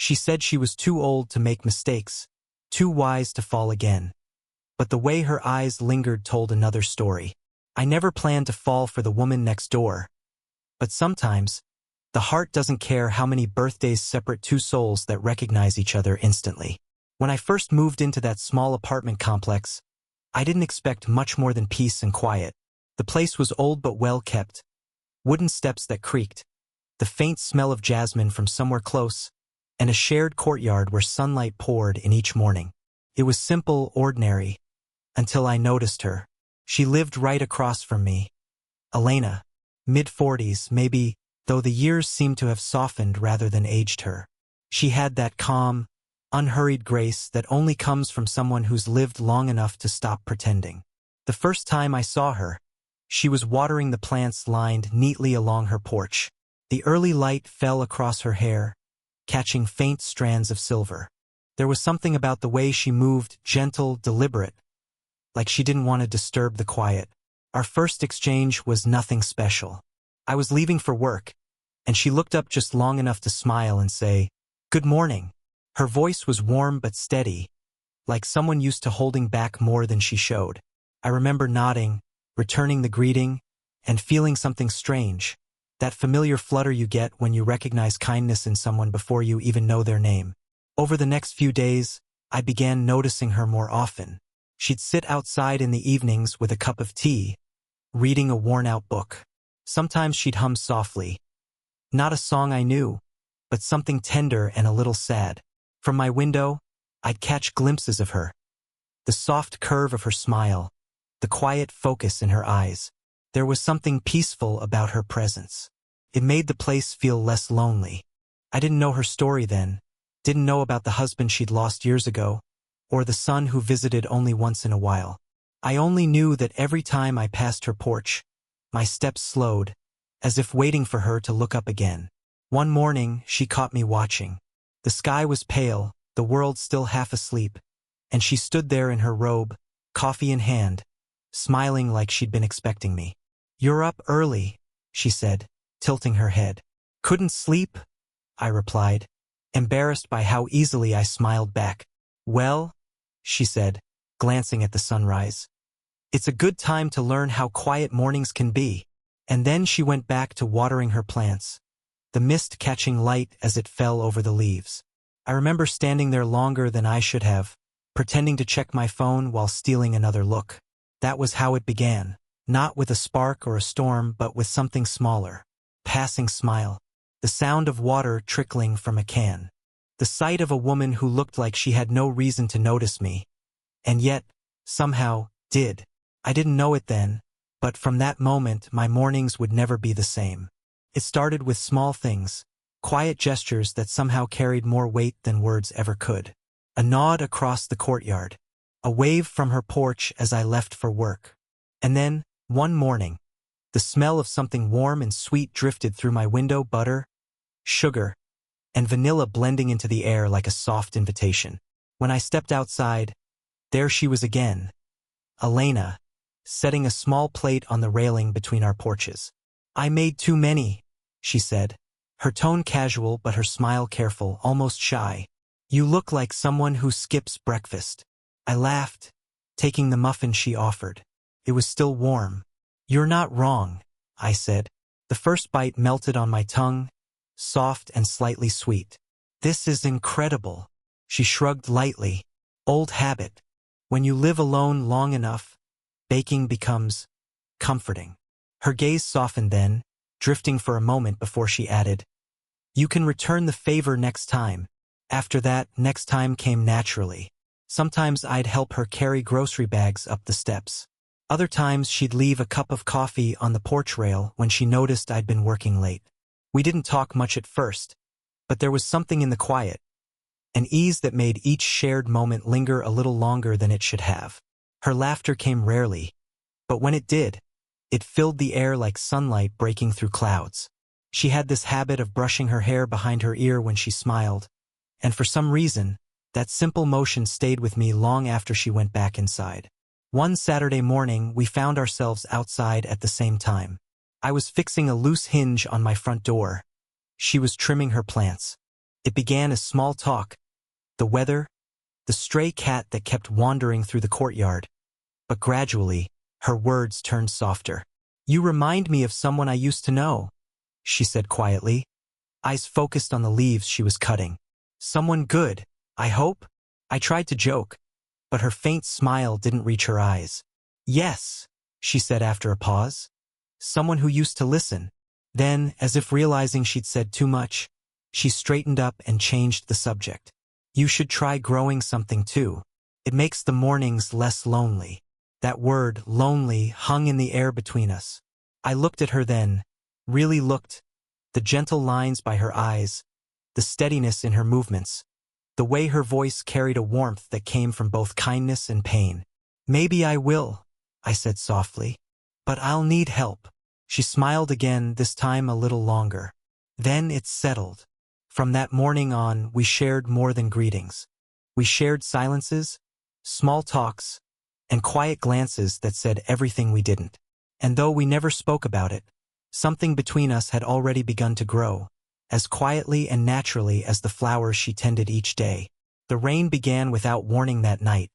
She said she was too old to make mistakes, too wise to fall again. But the way her eyes lingered told another story. I never planned to fall for the woman next door. But sometimes, the heart doesn't care how many birthdays separate two souls that recognize each other instantly. When I first moved into that small apartment complex, I didn't expect much more than peace and quiet. The place was old but well kept. Wooden steps that creaked, the faint smell of jasmine from somewhere close, and a shared courtyard where sunlight poured in each morning. It was simple, ordinary, until I noticed her. She lived right across from me. Elena, mid-40s, maybe, though the years seemed to have softened rather than aged her. She had that calm, unhurried grace that only comes from someone who's lived long enough to stop pretending. The first time I saw her, she was watering the plants lined neatly along her porch. The early light fell across her hair, catching faint strands of silver. There was something about the way she moved, gentle, deliberate, like she didn't want to disturb the quiet. Our first exchange was nothing special. I was leaving for work, and she looked up just long enough to smile and say, "Good morning." Her voice was warm but steady, like someone used to holding back more than she showed. I remember nodding, returning the greeting, and feeling something strange, that familiar flutter you get when you recognize kindness in someone before you even know their name. Over the next few days, I began noticing her more often. She'd sit outside in the evenings with a cup of tea, reading a worn-out book. Sometimes she'd hum softly. Not a song I knew, but something tender and a little sad. From my window, I'd catch glimpses of her. The soft curve of her smile, the quiet focus in her eyes. There was something peaceful about her presence. It made the place feel less lonely. I didn't know her story then, didn't know about the husband she'd lost years ago, or the son who visited only once in a while. I only knew that every time I passed her porch, my steps slowed, as if waiting for her to look up again. One morning, she caught me watching. The sky was pale, the world still half asleep, and she stood there in her robe, coffee in hand, smiling like she'd been expecting me. "You're up early," she said, tilting her head. "Couldn't sleep?" I replied, embarrassed by how easily I smiled back. "Well," she said, glancing at the sunrise, "it's a good time to learn how quiet mornings can be." And then she went back to watering her plants, the mist catching light as it fell over the leaves. I remember standing there longer than I should have, pretending to check my phone while stealing another look. That was how it began, not with a spark or a storm, but with something smaller. Passing smile. The sound of water trickling from a can. The sight of a woman who looked like she had no reason to notice me, and yet, somehow, did. I didn't know it then, but from that moment my mornings would never be the same. It started with small things, quiet gestures that somehow carried more weight than words ever could. A nod across the courtyard, a wave from her porch as I left for work. And then, one morning, the smell of something warm and sweet drifted through my window, butter, sugar, and vanilla blending into the air like a soft invitation. When I stepped outside, there she was again, Elena, setting a small plate on the railing between our porches. "I made too many," she said, her tone casual but her smile careful, almost shy. "You look like someone who skips breakfast." I laughed, taking the muffin she offered. It was still warm. "You're not wrong," I said. The first bite melted on my tongue, soft and slightly sweet. "This is incredible." She shrugged lightly. "Old habit. When you live alone long enough, baking becomes comforting." Her gaze softened then, drifting for a moment before she added, "You can return the favor next time." After that, next time came naturally. Sometimes I'd help her carry grocery bags up the steps. Other times she'd leave a cup of coffee on the porch rail when she noticed I'd been working late. We didn't talk much at first, but there was something in the quiet, an ease that made each shared moment linger a little longer than it should have. Her laughter came rarely, but when it did, it filled the air like sunlight breaking through clouds. She had this habit of brushing her hair behind her ear when she smiled, and for some reason, that simple motion stayed with me long after she went back inside. One Saturday morning, we found ourselves outside at the same time. I was fixing a loose hinge on my front door. She was trimming her plants. It began as small talk, the weather, the stray cat that kept wandering through the courtyard. But gradually, her words turned softer. "You remind me of someone I used to know," she said quietly, eyes focused on the leaves she was cutting. "Someone good, I hope?" I tried to joke, but her faint smile didn't reach her eyes. "Yes," she said after a pause. "Someone who used to listen." Then, as if realizing she'd said too much, she straightened up and changed the subject. "You should try growing something too. It makes the mornings less lonely." That word, lonely, hung in the air between us. I looked at her then, really looked, the gentle lines by her eyes, the steadiness in her movements, the way her voice carried a warmth that came from both kindness and pain. "Maybe I will," I said softly, "but I'll need help." She smiled again, this time a little longer. Then it settled. From that morning on, we shared more than greetings. We shared silences, small talks, and quiet glances that said everything we didn't. And though we never spoke about it, something between us had already begun to grow, as quietly and naturally as the flowers she tended each day. The rain began without warning that night,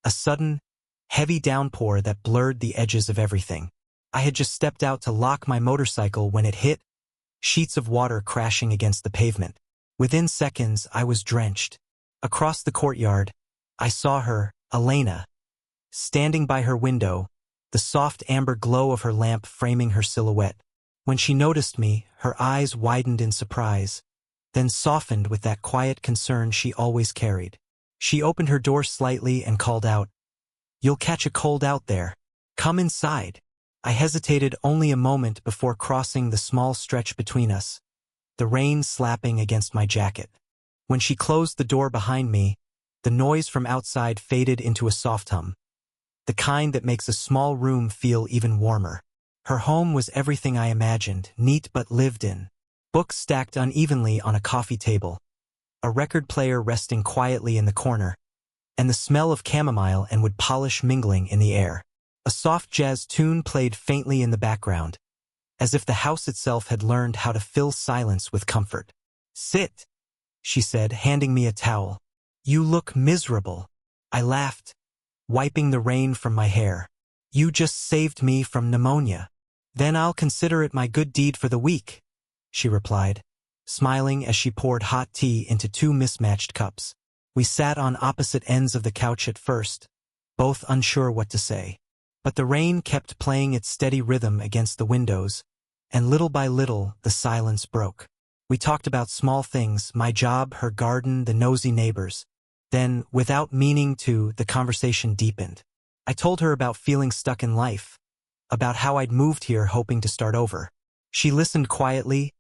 a sudden, heavy downpour that blurred the edges of everything. I had just stepped out to lock my motorcycle when it hit, sheets of water crashing against the pavement. Within seconds, I was drenched. Across the courtyard, I saw her, Elena, standing by her window, the soft amber glow of her lamp framing her silhouette. When she noticed me, her eyes widened in surprise, then softened with that quiet concern she always carried. She opened her door slightly and called out, "You'll catch a cold out there. Come inside." I hesitated only a moment before crossing the small stretch between us, the rain slapping against my jacket. When she closed the door behind me, the noise from outside faded into a soft hum, the kind that makes a small room feel even warmer. Her home was everything I imagined, neat but lived in. Books stacked unevenly on a coffee table, a record player resting quietly in the corner, and the smell of chamomile and wood polish mingling in the air. A soft jazz tune played faintly in the background, as if the house itself had learned how to fill silence with comfort. "Sit," she said, handing me a towel. "You look miserable." I laughed, wiping the rain from my hair. "You just saved me from pneumonia." "Then I'll consider it my good deed for the week," she replied, smiling as she poured hot tea into two mismatched cups. We sat on opposite ends of the couch at first, both unsure what to say. But the rain kept playing its steady rhythm against the windows, and little by little the silence broke. We talked about small things, my job, her garden, the nosy neighbors. Then, without meaning to, the conversation deepened. I told her about feeling stuck in life, about how I'd moved here hoping to start over. She listened quietly,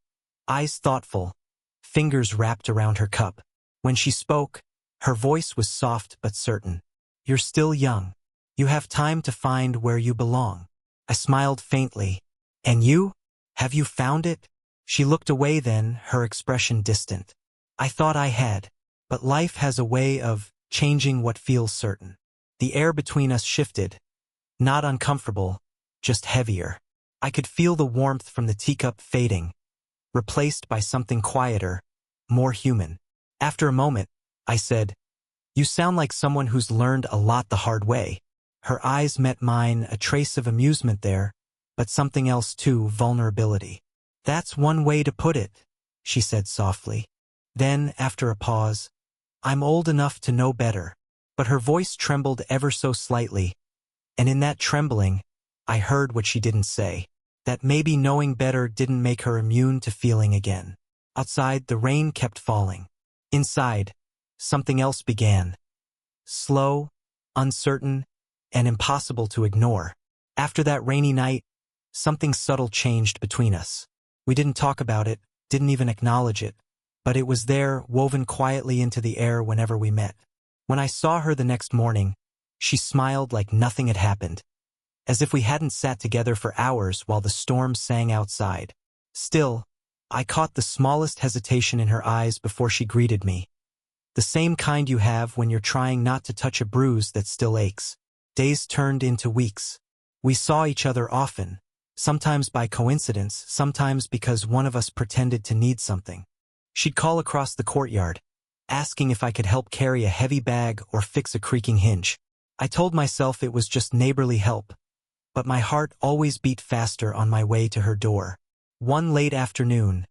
eyes thoughtful, fingers wrapped around her cup. When she spoke, her voice was soft but certain. "You're still young. You have time to find where you belong." I smiled faintly. "And you? Have you found it?" She looked away then, her expression distant. "I thought I had. But life has a way of changing what feels certain." The air between us shifted, not uncomfortable, just heavier. I could feel the warmth from the teacup fading, replaced by something quieter, more human. After a moment, I said, "You sound like someone who's learned a lot the hard way." Her eyes met mine, a trace of amusement there, but something else too, vulnerability. "That's one way to put it," she said softly. Then, after a pause, "I'm old enough to know better." But her voice trembled ever so slightly, and in that trembling, I heard what she didn't say, that maybe knowing better didn't make her immune to feeling again. Outside, the rain kept falling. Inside, something else began. Slow, uncertain, and impossible to ignore. After that rainy night, something subtle changed between us. We didn't talk about it, didn't even acknowledge it, but it was there, woven quietly into the air whenever we met. When I saw her the next morning, she smiled like nothing had happened, as if we hadn't sat together for hours while the storm sang outside. Still, I caught the smallest hesitation in her eyes before she greeted me. The same kind you have when you're trying not to touch a bruise that still aches. Days turned into weeks. We saw each other often, sometimes by coincidence, sometimes because one of us pretended to need something. She'd call across the courtyard, asking if I could help carry a heavy bag or fix a creaking hinge. I told myself it was just neighborly help, but my heart always beat faster on my way to her door. One late afternoon,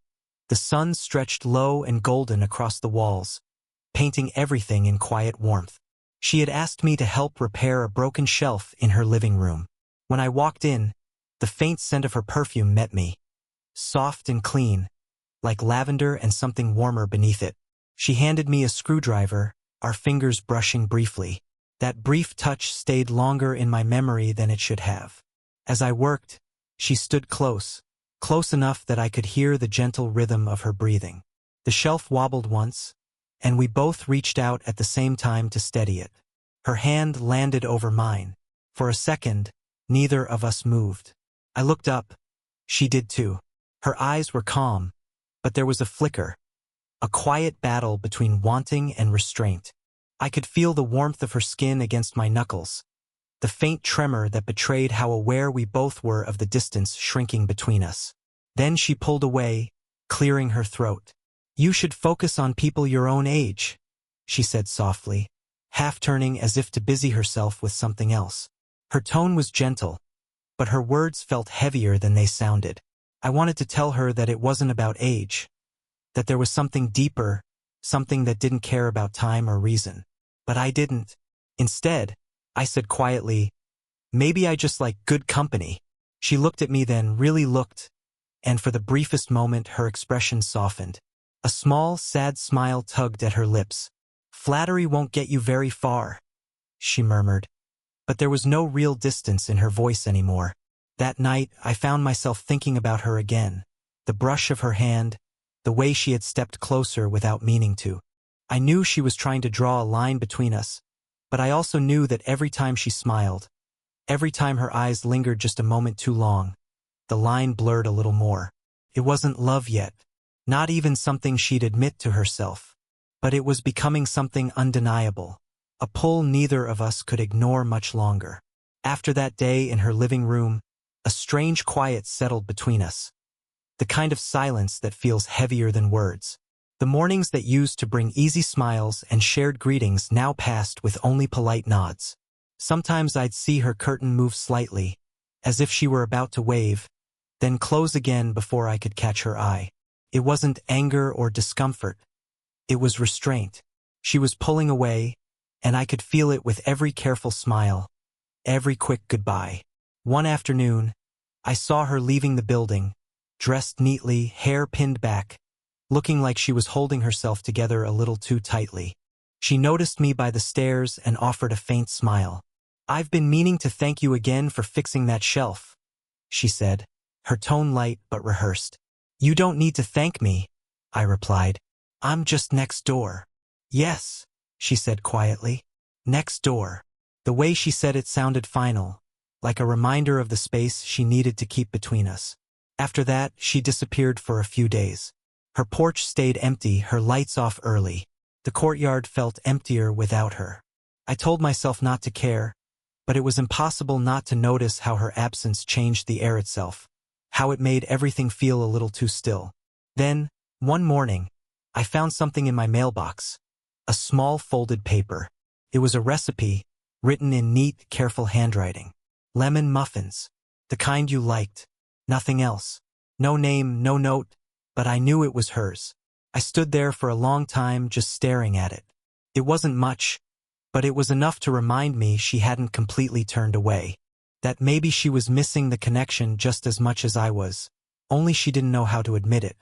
the sun stretched low and golden across the walls, painting everything in quiet warmth. She had asked me to help repair a broken shelf in her living room. When I walked in, the faint scent of her perfume met me, soft and clean, like lavender and something warmer beneath it. She handed me a screwdriver, our fingers brushing briefly. That brief touch stayed longer in my memory than it should have. As I worked, she stood close enough that I could hear the gentle rhythm of her breathing. The shelf wobbled once, and we both reached out at the same time to steady it. Her hand landed over mine. For a second, neither of us moved. I looked up. She did too. Her eyes were calm, but there was a flicker, a quiet battle between wanting and restraint. I could feel the warmth of her skin against my knuckles, the faint tremor that betrayed how aware we both were of the distance shrinking between us. Then she pulled away, clearing her throat. "You should focus on people your own age," she said softly, half turning as if to busy herself with something else. Her tone was gentle, but her words felt heavier than they sounded. I wanted to tell her that it wasn't about age, that there was something deeper, something that didn't care about time or reason. But I didn't. Instead, I said quietly, "Maybe I just like good company." She looked at me then, really looked, and for the briefest moment her expression softened. A small, sad smile tugged at her lips. "Flattery won't get you very far," she murmured. But there was no real distance in her voice anymore. That night, I found myself thinking about her again. The brush of her hand, the way she had stepped closer without meaning to. I knew she was trying to draw a line between us, but I also knew that every time she smiled, every time her eyes lingered just a moment too long, the line blurred a little more. It wasn't love yet, not even something she'd admit to herself, but it was becoming something undeniable, a pull neither of us could ignore much longer. After that day in her living room, a strange quiet settled between us, the kind of silence that feels heavier than words. The mornings that used to bring easy smiles and shared greetings now passed with only polite nods. Sometimes I'd see her curtain move slightly, as if she were about to wave, then close again before I could catch her eye. It wasn't anger or discomfort. It was restraint. She was pulling away, and I could feel it with every careful smile, every quick goodbye. One afternoon, I saw her leaving the building, dressed neatly, hair pinned back, looking like she was holding herself together a little too tightly. She noticed me by the stairs and offered a faint smile. "I've been meaning to thank you again for fixing that shelf," she said, her tone light but rehearsed. "You don't need to thank me," I replied. "I'm just next door." "Yes," she said quietly. "Next door." The way she said it sounded final, like a reminder of the space she needed to keep between us. After that, she disappeared for a few days. Her porch stayed empty, her lights off early. The courtyard felt emptier without her. I told myself not to care, but it was impossible not to notice how her absence changed the air itself, how it made everything feel a little too still. Then, one morning, I found something in my mailbox, a small folded paper. It was a recipe, written in neat, careful handwriting. Lemon muffins, the kind you liked. Nothing else. No name, no note, but I knew it was hers. I stood there for a long time just staring at it. It wasn't much, but it was enough to remind me she hadn't completely turned away. That maybe she was missing the connection just as much as I was, only she didn't know how to admit it.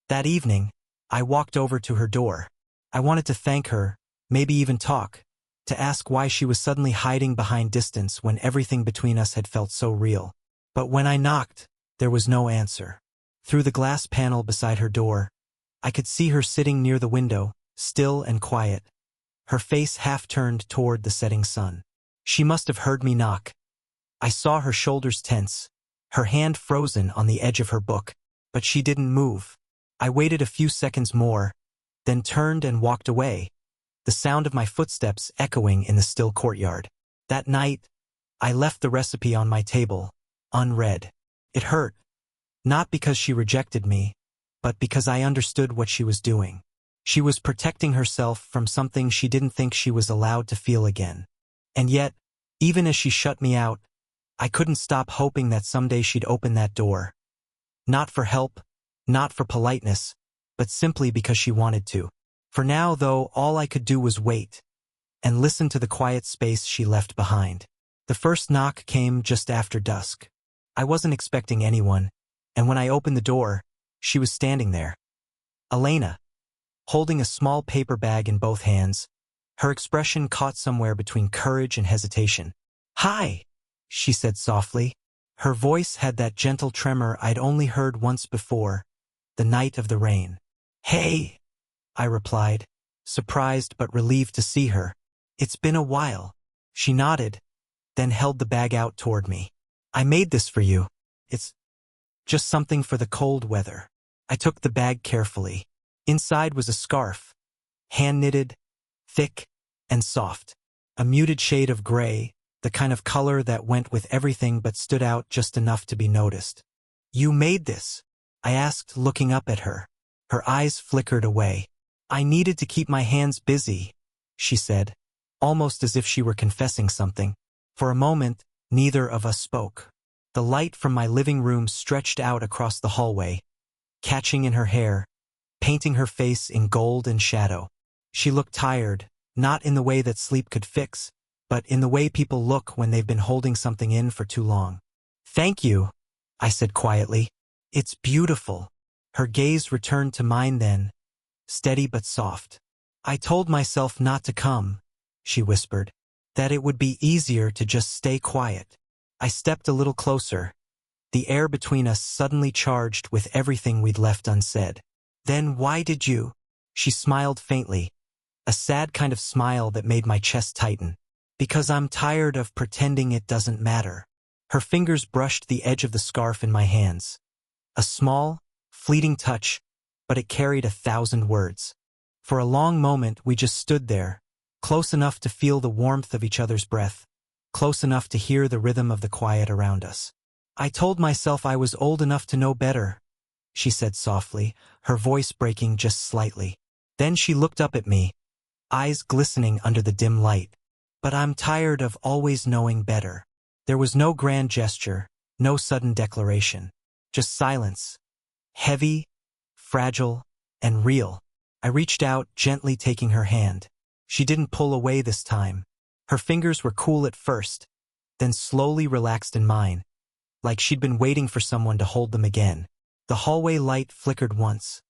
That evening, I walked over to her door. I wanted to thank her, maybe even talk, to ask why she was suddenly hiding behind distance when everything between us had felt so real. But when I knocked, there was no answer. Through the glass panel beside her door, I could see her sitting near the window, still and quiet, her face half turned toward the setting sun. She must have heard me knock. I saw her shoulders tense, her hand frozen on the edge of her book, but she didn't move. I waited a few seconds more, then turned and walked away, the sound of my footsteps echoing in the still courtyard. That night, I left the recipe on my table, unread. It hurt, not because she rejected me, but because I understood what she was doing. She was protecting herself from something she didn't think she was allowed to feel again. And yet, even as she shut me out, I couldn't stop hoping that someday she'd open that door. Not for help, not for politeness, but simply because she wanted to. For now, though, all I could do was wait and listen to the quiet space she left behind. The first knock came just after dusk. I wasn't expecting anyone, and when I opened the door, she was standing there. Elena, holding a small paper bag in both hands, her expression caught somewhere between courage and hesitation. "Hi," she said softly. Her voice had that gentle tremor I'd only heard once before, the night of the rain. "Hey," I replied, surprised but relieved to see her. "It's been a while." She nodded, then held the bag out toward me. "I made this for you. It's just something for the cold weather." I took the bag carefully. Inside was a scarf, hand-knitted, thick, and soft. A muted shade of gray, the kind of color that went with everything but stood out just enough to be noticed. "You made this?" I asked, looking up at her. Her eyes flickered away. "I needed to keep my hands busy," she said, almost as if she were confessing something. For a moment, neither of us spoke. The light from my living room stretched out across the hallway, catching in her hair, painting her face in gold and shadow. She looked tired, not in the way that sleep could fix, but in the way people look when they've been holding something in for too long. "Thank you," I said quietly. "It's beautiful." Her gaze returned to mine then, steady but soft. "I told myself not to come," she whispered, "that it would be easier to just stay quiet." I stepped a little closer, the air between us suddenly charged with everything we'd left unsaid. "Then why did you?" She smiled faintly, a sad kind of smile that made my chest tighten. "Because I'm tired of pretending it doesn't matter." Her fingers brushed the edge of the scarf in my hands. A small, fleeting touch, but it carried 1,000 words. For a long moment we just stood there, close enough to feel the warmth of each other's breath, close enough to hear the rhythm of the quiet around us. "I told myself I was old enough to know better," she said softly, her voice breaking just slightly. Then she looked up at me, eyes glistening under the dim light. "But I'm tired of always knowing better." There was no grand gesture, no sudden declaration. Just silence. Heavy, fragile, and real. I reached out, gently taking her hand. She didn't pull away this time. Her fingers were cool at first, then slowly relaxed in mine, like she'd been waiting for someone to hold them again. The hallway light flickered once,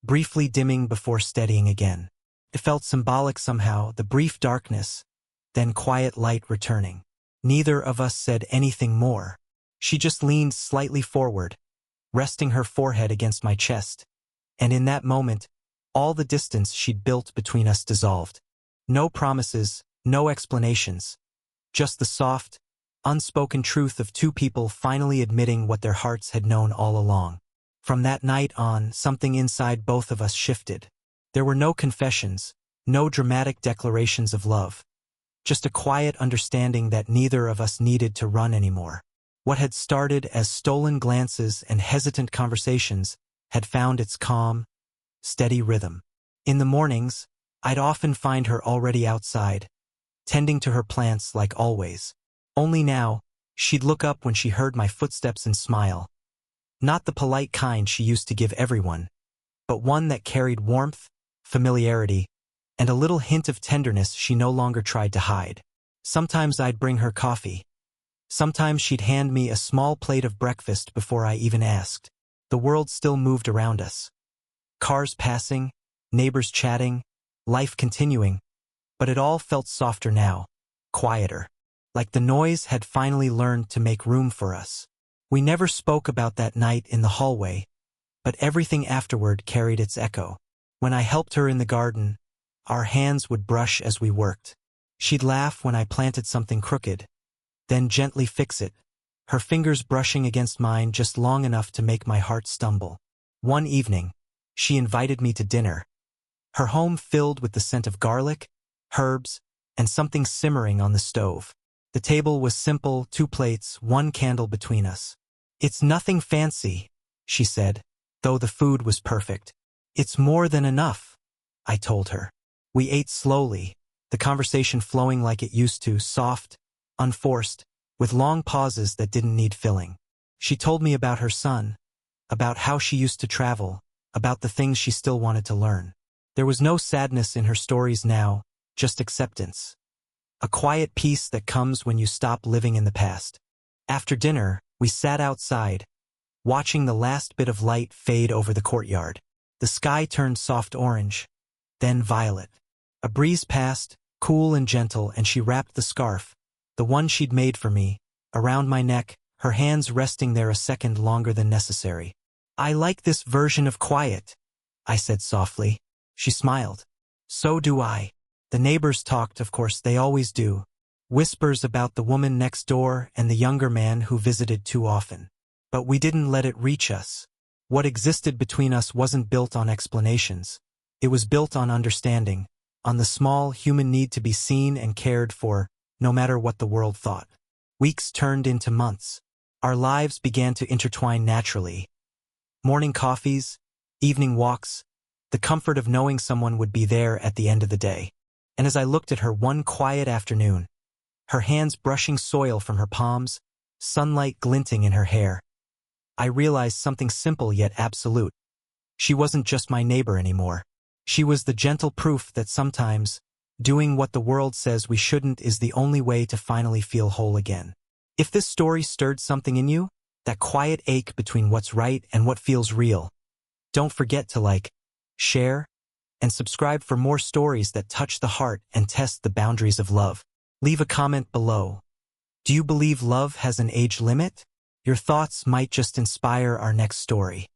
briefly dimming before steadying again. It felt symbolic somehow, the brief darkness, then quiet light returning. Neither of us said anything more. She just leaned slightly forward, resting her forehead against my chest. And in that moment, all the distance she'd built between us dissolved. No promises, no explanations. Just the soft, unspoken truth of two people finally admitting what their hearts had known all along. From that night on, something inside both of us shifted. There were no confessions, no dramatic declarations of love. Just a quiet understanding that neither of us needed to run anymore. What had started as stolen glances and hesitant conversations had found its calm, steady rhythm. In the mornings, I'd often find her already outside, tending to her plants like always. Only now, she'd look up when she heard my footsteps and smile. Not the polite kind she used to give everyone, but one that carried warmth, familiarity, and a little hint of tenderness she no longer tried to hide. Sometimes I'd bring her coffee. Sometimes she'd hand me a small plate of breakfast before I even asked. The world still moved around us. Cars passing, neighbors chatting, life continuing, but it all felt softer now, quieter. Like the noise had finally learned to make room for us. We never spoke about that night in the hallway, but everything afterward carried its echo. When I helped her in the garden, our hands would brush as we worked. She'd laugh when I planted something crooked, then gently fix it, her fingers brushing against mine just long enough to make my heart stumble. One evening, she invited me to dinner. Her home filled with the scent of garlic, herbs, and something simmering on the stove. The table was simple, 2 plates, 1 candle between us. "It's nothing fancy," she said, though the food was perfect. It's more than enough, I told her. We ate slowly, the conversation flowing like it used to, soft, unforced, with long pauses that didn't need filling. She told me about her son, about how she used to travel, about the things she still wanted to learn. There was no sadness in her stories now, just acceptance. A quiet peace that comes when you stop living in the past. After dinner, we sat outside, watching the last bit of light fade over the courtyard. The sky turned soft orange, then violet. A breeze passed, cool and gentle, and she wrapped the scarf, the one she'd made for me, around my neck, her hands resting there a second longer than necessary. I like this version of quiet, I said softly. She smiled. So do I. The neighbors talked, of course, they always do. Whispers about the woman next door and the younger man who visited too often. But we didn't let it reach us. What existed between us wasn't built on explanations. It was built on understanding, on the small human need to be seen and cared for, no matter what the world thought. Weeks turned into months. Our lives began to intertwine naturally. Morning coffees, evening walks, the comfort of knowing someone would be there at the end of the day. And as I looked at her one quiet afternoon, her hands brushing soil from her palms, sunlight glinting in her hair, I realized something simple yet absolute. She wasn't just my neighbor anymore. She was the gentle proof that sometimes, doing what the world says we shouldn't is the only way to finally feel whole again. If this story stirred something in you, that quiet ache between what's right and what feels real, don't forget to like, share, and subscribe for more stories that touch the heart and test the boundaries of love. Leave a comment below. Do you believe love has an age limit? Your thoughts might just inspire our next story.